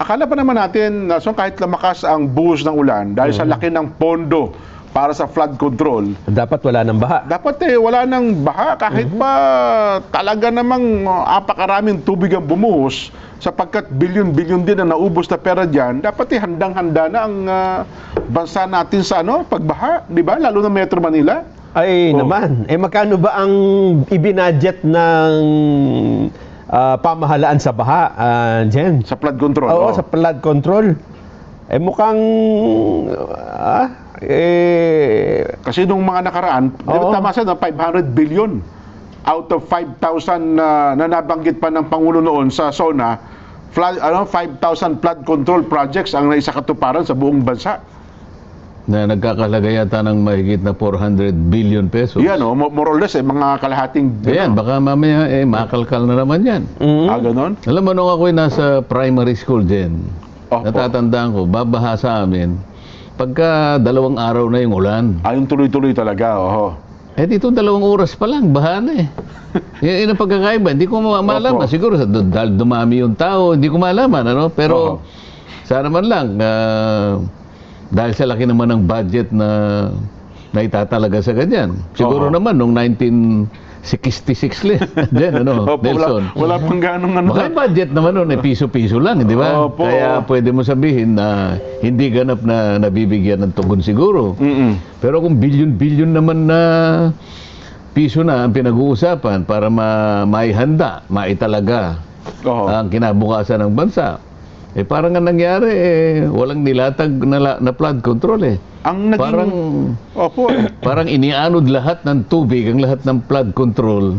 Akala pa naman natin na so kahit lumakas ang buhos ng ulan dahil sa laki ng pondo para sa flood control, Dapat wala ng baha. dapat wala nang baha kahit pa talaga namang apakaraming tubig ang bumuhos sapagkat bilyon-bilyon din ang naubos na pera diyan. Dapat handang-handa na ang bansa natin sa pagbaha, di ba? Lalo na Metro Manila. Ay naman, magkano ba ang ibinadget ng pamahalaan sa baha, Jen? Sa flood control. Oo, sa flood control. Mukhang Kasi nung mga nakaraan, tama sa 500 billion out of 5,000 na nabanggit pa ng Pangulo noon sa SONA, 5,000 flood control projects ang naisakatuparan sa buong bansa. Na nagkakalaga yata ng mahigit na 400 billion pesos. Yan, more or less, mga kalahating... Ayan, baka mamaya, makalkal na naman yan. Ganon? Alam mo, nung ako'y nasa primary school din, natatandaan ko, babaha sa amin, pagka 2 araw na yung ulan. Yung tuloy-tuloy talaga, Dito 2 oras pa lang, baha na Yun ang pagkakaiba, hindi ko malaman. Siguro, dahil dumami yung tao, hindi ko malaman, Pero, sana man lang, dahil sa laki naman ng budget na itatalaga sa ganyan. Siguro naman, nung 1966 Diyan, Nelson. Wala pang ganong Baka yung budget naman nun, piso-piso lang, di ba? Kaya pwede mo sabihin na hindi ganap na nabibigyan ng tugon siguro. Pero kung bilyon-bilyon naman na piso na ang pinag-uusapan para maihanda, maitalaga ang kinabukasan ng bansa, parang ang nangyari, walang nilatag na flood control Ang naging... Parang inianod lahat ng tubig, ang lahat ng flood control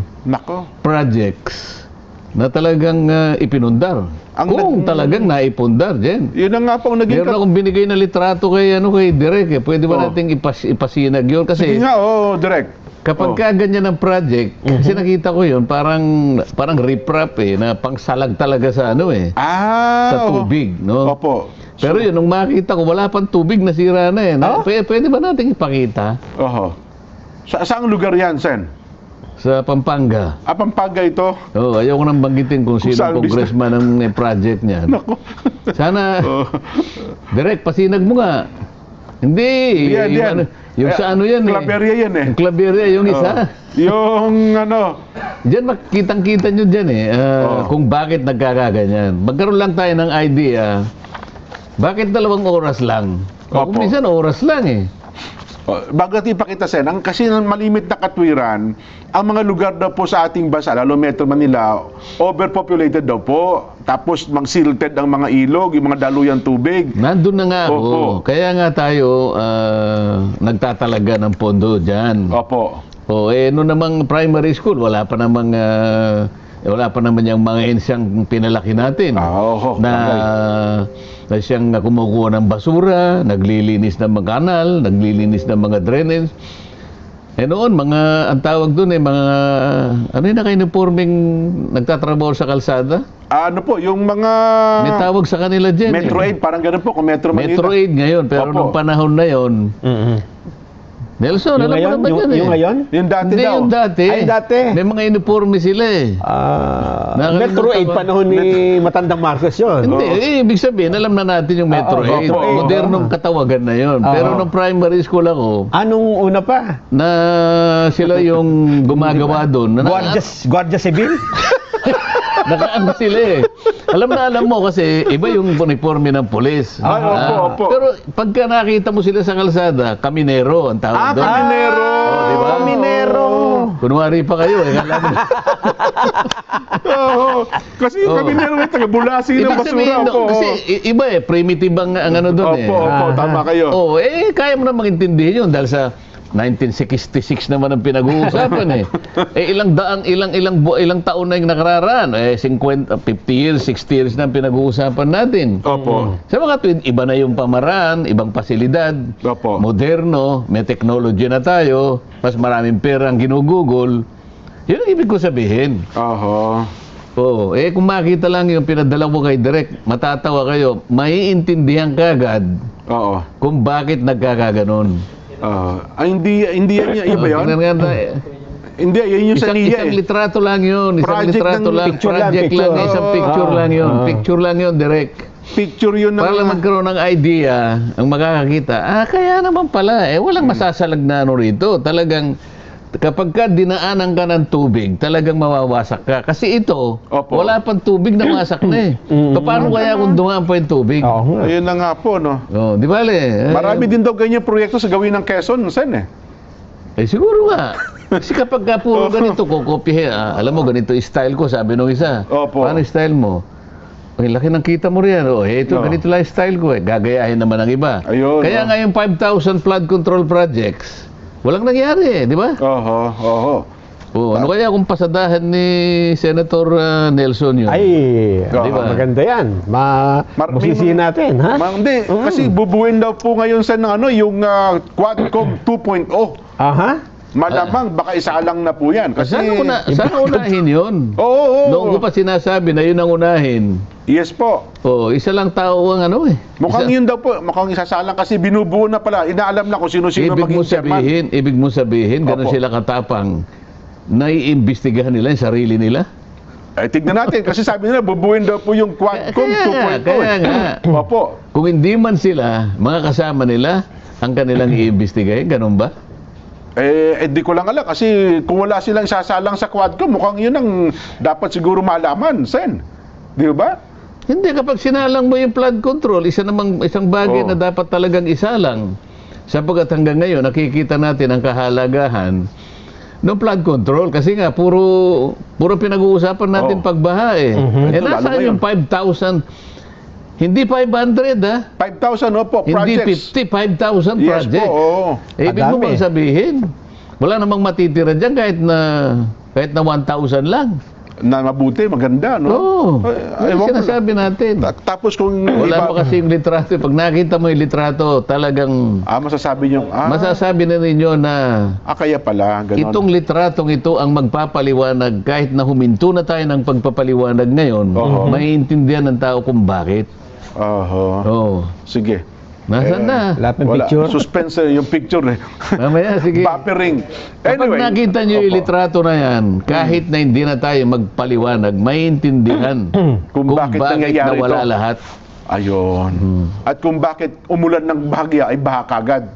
projects na talagang ipinundar. Kung talagang naipundar, Jen. Yun na nga po naging... Meron akong binigay na litrato kay Direk. Pwede ba nating ipasinag yun? Kasi sige nga, Direk. Kapag ganyan ang project, kasi nakita ko yun, parang riprap na pangsalag talaga sa sa tubig, Opo. Pero yun, nung makita ko, wala pang tubig, nasira na Pwede ba natin ipakita? Saang lugar yan, Sen? Sa Pampanga. Pampanga ito? Ayaw ko nang banggitin kung sino congressman ng project niya. Sana, Direk, pasinag mo nga. Hindi. Yung sa yan Claveria yan Yung Claveria, yung isa. Yung Diyan makitang-kita nyo dyan kung bakit nagkakaganyan. Magkaroon lang tayo ng idea, bakit 2 oras lang? Kung minsan oras lang Bago natin ipakita, Sen, kasi ng malimit na katwiran, ang mga lugar daw po sa ating bansa, lalo Metro Manila, overpopulated daw po. Tapos silted ang mga ilog, yung mga daluyang tubig. Nandun na nga ako. Kaya nga tayo nagtatalaga ng pondo dyan. Noon namang primary school, wala pa namang yung mga ensyang pinalaki natin. Na siyang kumukuha ng basura, naglilinis ng mga kanal, naglilinis ng mga drainage. Noon, ang tawag doon mga, yung naka-uniforming nagtatrabaho sa kalsada? Yung mga... May tawag sa kanila dyan. Metro Aid, parang ganun po, kung Metro Manila. Metro Aid ngayon, pero nung panahon na yon, Nelson, alam mo naman yan Yung ngayon? Yung dati Hindi, daw. yung dati. Ay, dati. May mga uniforme sila Metro Aid panahon ni Matandang Marcos yun. Hindi, ibig sabihin, alam na natin yung Metro Aid. Modernong katawagan na yun. Pero nung primary school ako, anong una pa? na sila yung gumagawa doon. Guardia Civil? Nakaano sila Alam mo kasi iba yung uniforme ng pulis. Pero pagka nakita mo sila sa kalsada, kaminero ang tawag doon. Kaminero! Diba? Kaminero! Kunwari pa kayo alam mo. Kasi kaminero may taga-bulasi ng basura. Kasi iba primitive ang ano doon tama kayo. Kaya mo na maintindihan yun dahil sa 1966 naman ang pinag-uusapan ilang taon na yung nakararaan 50 years, 60 years na ang pinag-uusapan natin. Sa mga tuwid, iba na yung pamaraan, ibang pasilidad, moderno, may technology na tayo, mas maraming pera ang ginugugol. Yun ang ibig ko sabihin. Kung makita lang yung pinadala ko kay Direk, matatawa kayo, maiintindihan kagad kung bakit nagkakaganon. Hindi yan iba yun? Hindi, yun yung sa NIA Isang litrato lang yun. Isang litrato lang. Project lang. Isang picture lang yun. Picture lang yun, Direk. Picture yun ng... Para lang magkaroon ng idea, ang makakakita, kaya naman pala, walang masasalag na ano rito. Talagang, kapag ka dinaanan ka ng tubig, talagang mawawasak ka. Kasi ito, Opo. wala pang tubig na wasak na eh. Paano kaya kung dumaan pa yung tubig? Oo nga. Ayun na nga po, no? Oh, di ba le? Marami din daw ganyan proyekto sa gawin ng Quezon, Sen, eh. Siguro nga. Kasi kapag ka puro ganito, kukopihin, alam mo, ganito yung style ko, sabi nung isa. Opo. Paano yung style mo? Ay, laki ng kita mo riyan. Ito, ganito lang yung style ko eh. Gagayahin naman ng iba. Ayun, Kaya nga yung 5,000 flood control projects, walang nangyari eh, di ba? Oho. Ano kaya kung pasadahan ni Senator Nelson yun? Ay, Di ba? maganda yan. Busisiin natin, ha? Hindi, kasi bubuin daw po ngayon sa yung Quadcom 2.0. Aha. Malamang baka isalang na po yan. Kasi, Sana unahin yun. Oo. Noong ko pa sinasabi na yun ang unahin. Yes po. Isa lang tao ang ano eh. Mukhang yun daw po, mukhang isasalang kasi binubuo na pala. Inaalam na kung sino-sino maging chairman. Ibig mo sabihin, ganun Opo. sila katapang, naiimbestigahan nila yung sarili nila? Tignan natin, kasi sabi nila, bubuin daw po yung Quadcom 2.0. Kaya nga. Opo. Kung hindi man sila, mga kasama nila, ang kanilang iimbestigahin, ganun ba? Di ko lang alam kasi kung wala silang sasalang sa Quadcom, mukhang yun ang dapat siguro malaman, Sen. Di ba? Hindi, kapag sinalang mo yung flood control, isang bagay na dapat talagang isalang. Sapagkat hanggang ngayon, nakikita natin ang kahalagahan ng flood control. Kasi nga, puro pinag-uusapan natin pagbaha eh. Ito, Nasaan lalo yung 5,000? Hindi 500 5,000 opo, Hindi projects. 50, 5,000 Yes projects. po, oo. Ibig mo Madami. bang sabihin, wala namang matitira dyan kahit na 1,000 lang. Na mabuti, maganda, no? Oo. Ay, Yan ewan ko sinasabi natin. Tapos kung Wala pa kasi yung litrato. Pag nakita mo yung litrato, talagang masasabi niyo, masasabi na ninyo na kaya pala, gano'n. itong litratong ito ang magpapaliwanag kahit na huminto na tayo ng pagpapaliwanag ngayon, maiintindihan ng tao kung bakit. Oh. Sige. Nasaan na? Lahat ng Wala. picture. Suspense yung picture eh. Mamaya, sige. Buffering. Kapag nakita nyo yung opo. litrato na yan, kahit na hindi na tayo magpaliwanag, maiintindihan Kung bakit nangyayari nawala ito. lahat. Ayun. At kung bakit umulan ng bahagya ay baha kagad.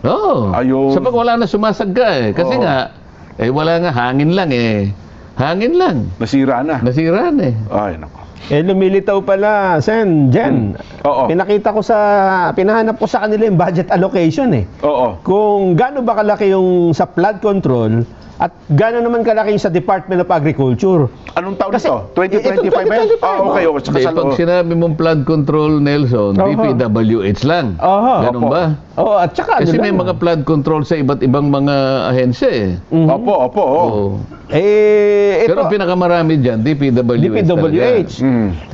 Oo. Ayun. Sapag wala na sumasagga eh. Kasi nga, wala nga, hangin lang eh. Hangin lang. Nasira na. Nasira na eh. Ay, nako. Lumilitaw pala, Sen, Jen. Oo. Pinahanap ko sa kanila yung budget allocation eh. Oo. Kung gaano ba kalaki yung sa flood control at gaano naman kalaki yung sa Department of Agriculture. Anong taon Kasi, ito? 2025 ba yan? 2025, Okay. Hindi, pag sinabi mong flood control, Nelson, DPWH lang. Ganun Opo. ba? Oo, at saka Kasi ano may lang, mga flood control sa iba't ibang mga ahensya eh. Opo. Oo. Oo. ito, Pero ang pinakamarami dyan, DPWH. DPWH.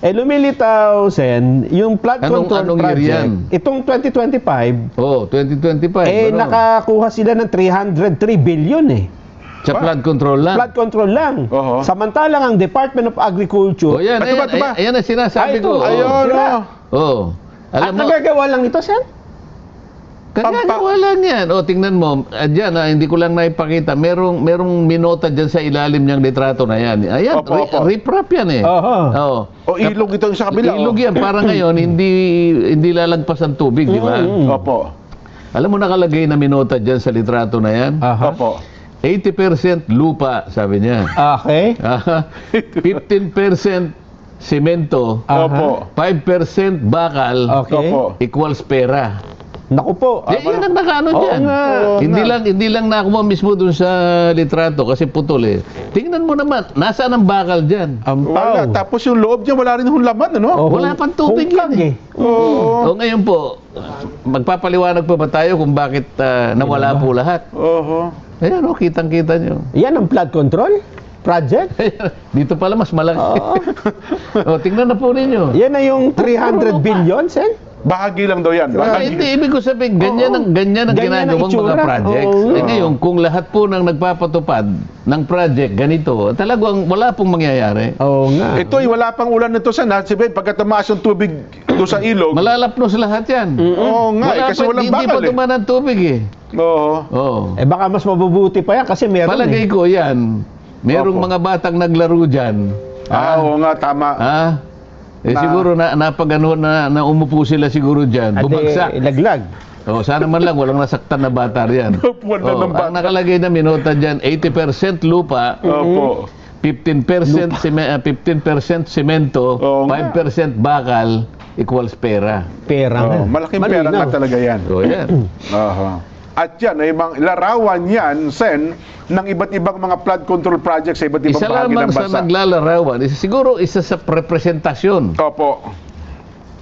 Lumilitaw, Sen, yung flood control anong year project, yan? itong 2025, Oo, 2025. ano? nakakuha sila ng 303 billion eh. Sa flood control lang. Flood control lang. Oho. Samantalang ang Department of Agriculture, O yan, Ito ba, ito ba? ayan ang sinasabi Ito, ko. Ayun, Sila. Oo. at Alam mo, nagagawa lang ito, Sen? kagagawa lang yan. O, tingnan mo, dyan, hindi ko lang naipakita, merong minota dyan sa ilalim niyang litrato na yan. Ayan, Opo. riprap yan eh. Oho. Oo. O ilog ito yung sa kabila. Ilog yan, para ngayon, hindi lalagpas ang tubig, di ba? Opo. Alam mo nakalagay na minota dyan sa litrato na yan? Aha. Opo. 80% lupa, sabi niya. Okay. 15% semento, Opo. 5% bakal, Okay. Opo. equals pera. Naku po. Yan ang nakaano Oo dyan. nga. Hindi lang nakuha mismo dun sa litrato kasi putol eh. Tingnan mo naman, nasaan ang bakal dyan? Wala. Tapos yung loob niya, wala rin yung laman, ano? Wala pang tubig yan eh. O ngayon po, magpapaliwanag pa ba tayo kung bakit nawala po lahat? Oho. Ayan o, kitang-kita nyo. Yan ang flood control project. Dito pala mas malaki. O, tingnan na po ninyo. Yan na yung 300 billion, Sen. Bahagi lang daw yan. Hindi, ibig ko sabihin, ganyan ang Ganyan ang ginagawang itsura. mga projects. Oo. Ngayon, kung lahat po ng nagpapatupad ng project ganito, talagang wala pong mangyayari. Oo nga. Ito, wala pang ulan nito sa Natsibay. Pagka tumaas yung tubig doon sa ilog. Malalapnos lahat yan. Oo nga, kasi walang Hindi pa bakal eh. dumaan ang tubig eh. Oo. Oo. Baka mas mabubuti pa yan kasi meron Palagay ko yan, merong Opo. mga batang naglaro dyan. Oo nga, tama. Ha? Siguro napagano na umupo sila siguro diyan. Bumagsak. Laglag. Sana man lang walang nasaktan na bata riyan. Wala ng bata. Ang nakalagay na minota diyan, 80% lupa, Opo. 15% 15% semento, Oo nga. 5% bakal equals pera. Pera nga. Malaking pera Malinaw. na talaga yan. So yan. Aha. At yan ay larawan yan, Sen, ng iba't ibang mga flood control projects sa iba't ibang Isa bahagi lamang ng sa bansa. naglalarawan, siguro isa sa representasyon Opo.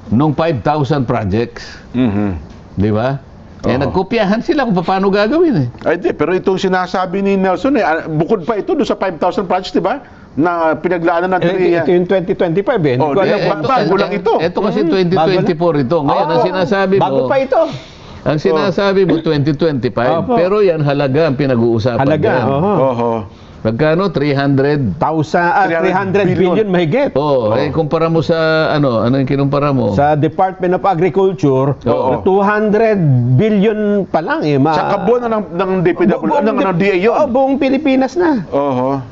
nung 5,000 projects. Mhm. Di ba? Oo. Nagkopyahan sila kung paano gagawin Ay di, pero itong sinasabi ni Nelson, bukod pa ito doon sa 5,000 projects, di ba? Na pinaglaanan ng TRIA. Ito yung 2025 eh. Hindi Oh, ko alam eh, kung bago lang ito. Ito kasi 2024 ito. Ngayon, ang sinasabi mo, Bago pa ito. ang sinasabi mo 2025, Opo. pero yan halaga ang pinag-uusapan Halaga. dyan. Oo. Oho. Magkano? 300. 300 billion mahigit. Kumpara mo sa ano yung kinumpara mo? Sa Department of Agriculture, Oo. 200 billion pa lang eh. Sa kabuuan na ng DPW, ng DA yun. Buong Pilipinas na. Oho.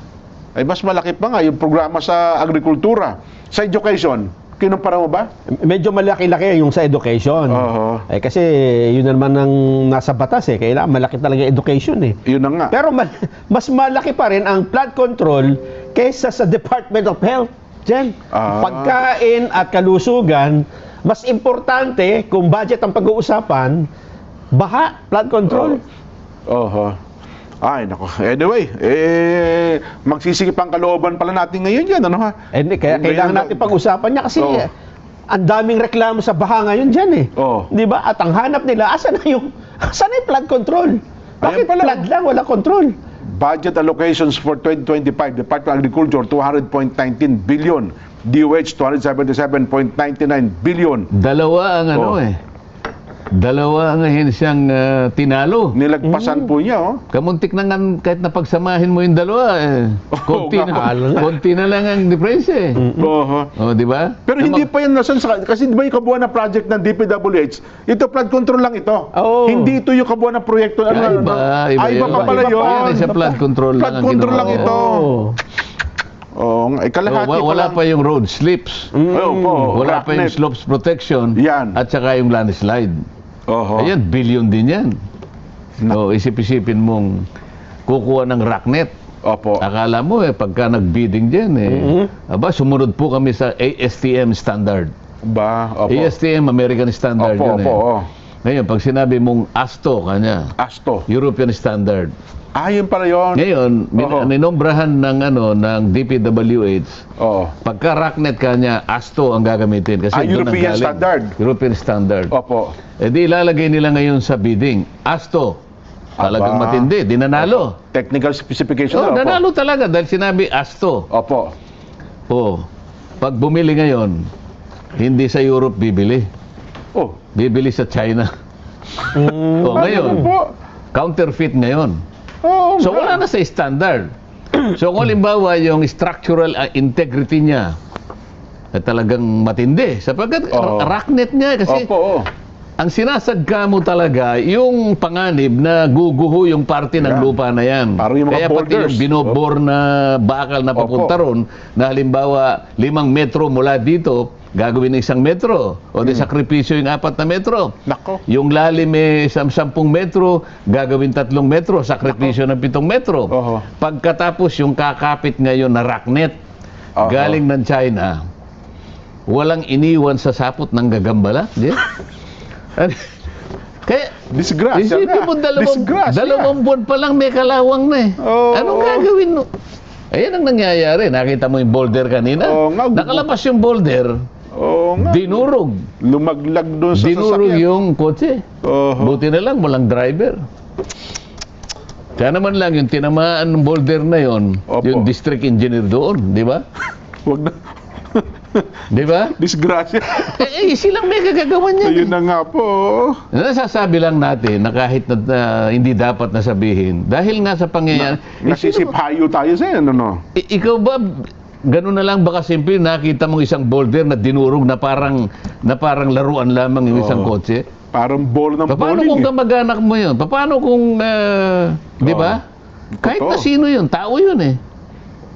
Ay mas malaki pa nga yung programa sa agrikultura. Sa education, kinumpara mo ba? Medyo malaki-laki yung sa education. Oho. Kasi yun naman ang nasa batas eh. Kailangan malaki talaga yung education eh. Yun na nga. Pero mas malaki pa rin ang flood control kaysa sa Department of Health. Diyan. Ah. Pagkain at kalusugan, mas importante kung budget ang pag-uusapan, baha, flood control. Oho. Ay, nako. Anyway, magsisikip ang kalooban pala natin ngayon yan, ano ha? Hindi, kaya kailangan natin pag-usapan niya kasi Oo. ang daming reklamo sa baha ngayon dyan eh. Oo. Di ba? At ang hanap nila, asan na yung flood control? Bakit pala. flood lang, wala control? Budget allocations for 2025, Department of Agriculture, 200.19 billion. DOH, 277.99 billion. Dalawa ang ano Oo. Dalawa ang siyang tinalo. Nilagpasan po niya, oh. Kamuntik na nga kahit napagsamahin mo yung dalawa, konti, nga. konti na lang ang difference eh. Oho. Di ba? Pero hindi pa yan nasan kasi di ba yung kabuuan na project ng DPWH, ito flood control lang ito. Oo. Hindi ito yung kabuuan na proyekto. Iba pa pala Iba yun. yan, sa flood control Flood lang ang control ginawa lang ko. ito. Oo. Oo, kalahati pa Wala lang. pa yung road slips. Opo, Wala pa yung rocknet. slopes protection. Yan. At saka yung landslide. Oho. Ayan, billion din yan. So, isip-isipin mong kukuha ng rocknet. Opo. Akala mo pagka nag-bidding dyan aba, sumunod po kami sa ASTM standard. Ba, opo. ASTM, American standard Opo, yun opo, oo. Ngayon, pag sinabi mong ASTO kanya, Asto. European standard. Yun pala yun. Ngayon, Oho. ninombrahan ng DPWH, Oo. pagka rocknet kanya, ASTO ang gagamitin. Kasi doon ang European galing. standard. European standard. Opo. Di ilalagay nila ngayon sa bidding, ASTO. Talagang Aba. matindi, di nanalo. Technical specification Oh, na, opo. nanalo talaga dahil sinabi ASTO. Opo. Oh, pag bumili ngayon, hindi sa Europe bibili. Oh. Bibili sa China. Oh, Ano ngayon, po? counterfeit ngayon. Oo. So wala na sa standard. So kung halimbawa yung structural integrity niya ay talagang matindi sapagkat Oo. rocknet niya kasi Opo, oo. ang sinasagka mo talaga yung panganib na guguho yung parte ng Yan. lupa na yan. Parang yung mga Kaya pati boulders. yung binobor na bakal na papunta ron na halimbawa 5 metro mula dito, gagawin ng 1 metro o di sakripisyo yung 4 na metro. Nako. Yung lalim 10 metro, gagawin 3 metro, sakripisyo ng 7 metro. Oho. Pagkatapos yung kakapit ngayon na rocknet, Oho. galing ng China, walang iniwan sa sapot ng gagambala. Di? Kaya, Disgrasya isipin nga. mo, Disgrasya. dalawang buwan pa lang may kalawang na eh. Oo. Anong gagawin mo? Ayan ang nangyayari. Nakita mo yung boulder kanina? Oo nga. Nakalabas yung boulder, Oo nga. dinurog. Lumaglag doon sa Dinurog sasakyan. yung kotse. Oho. Buti na lang, walang driver. Kaya naman lang, yung tinamaan ng boulder na yon, Opo. yung district engineer doon, di ba? Huwag na. Di ba? Disgrasya. Silang may kagagawa niyan. Ayun na nga po. Nasasabi lang natin na kahit na hindi dapat nasabihin, dahil nga sa pangyayari, Nasisiphayo tayo sa yan, ano? ikaw ba, ganun na lang baka simple, nakita mong isang boulder na dinurog na parang laruan lamang yung isang Oo. kotse? Parang ball ng Paano bowling. kung kamag-anak mo yun? Paano kung, di ba? Kahit na Totoo. sino yun, tao yun eh.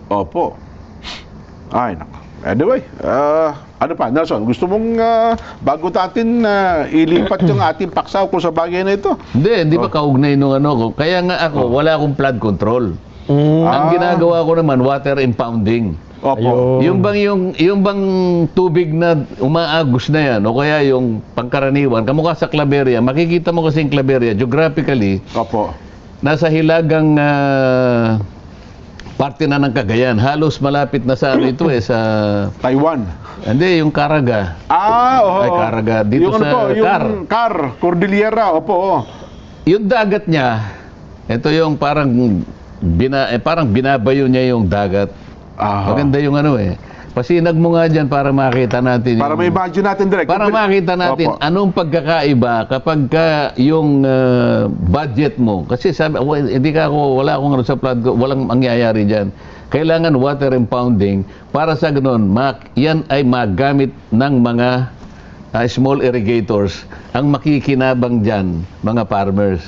Opo. Ay, nako. Anyway, Ano pa, Nelson? Gusto mong bago natin ilipat yung ating paksa kung sa bagay na ito? Hindi ba kaugnay nung ano ko? Kaya nga ako, wala akong flood control. Mm. Ang ginagawa ko naman, water impounding. Opo. Ayun. Yung bang tubig na umaagos na yan, o kaya yung pangkaraniwan, kamukha sa Claveria, makikita mo kasi yung Claveria, geographically, Opo. nasa hilagang parte na ng Cagayan. Halos malapit na sa ano ito sa... Taiwan. Hindi, yung Caraga. Oo. Ay, Caraga. Dito yung sa ano po, Car. yung Car, Cordillera. Opo. Yung dagat niya, ito yung parang parang binabayo niya yung dagat. Maganda yung ano Pasinag mo nga dyan para makita natin. Para may imagine natin direct. Para makita natin Opo. anong pagkakaiba kapag yung budget mo. Kasi sabi, hindi ka ako, wala akong ano sa flood, walang mangyayari dyan. Kailangan water impounding para sa ganun, yan ay magamit ng mga small irrigators ang makikinabang dyan, mga farmers.